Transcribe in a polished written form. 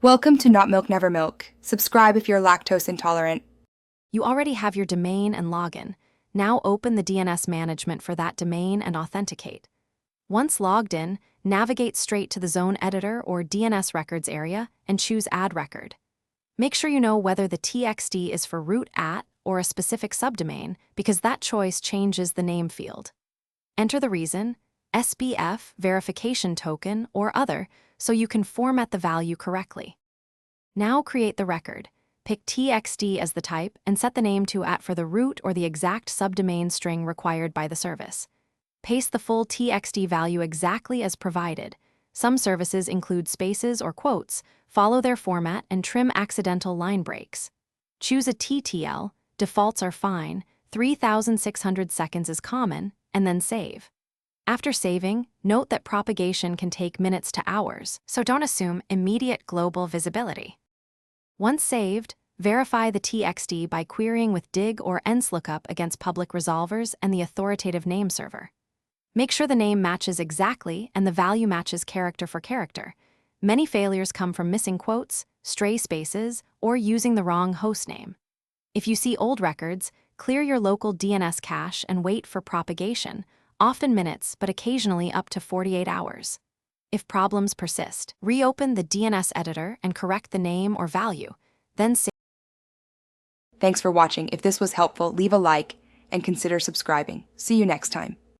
Welcome to Not Milk Never Milk. Subscribe if you're lactose intolerant. You already have your domain and login. Now open the DNS management for that domain and authenticate. Once logged in, navigate straight to the Zone Editor or DNS Records area and choose Add Record. Make sure you know whether the TXT is for root at or a specific subdomain, because that choice changes the name field. Enter the reason, SBF, verification token, or other, so you can format the value correctly. Now create the record. Pick TXT as the type and set the name to @ for the root or the exact subdomain string required by the service. Paste the full TXT value exactly as provided. Some services include spaces or quotes. Follow their format and trim accidental line breaks. Choose a TTL, defaults are fine, 3,600 seconds is common, and then save. After saving, note that propagation can take minutes to hours, so don't assume immediate global visibility. Once saved, verify the TXT by querying with dig or ENSLOOKUP against public resolvers and the authoritative name server. Make sure the name matches exactly and the value matches character for character. Many failures come from missing quotes, stray spaces, or using the wrong hostname. If you see old records, clear your local DNS cache and wait for propagation, often minutes but occasionally up to 48 hours. If problems persist, reopen the DNS editor and correct the name or value, then save. Thanks for watching. If this was helpful, leave a like and consider subscribing. See you next time.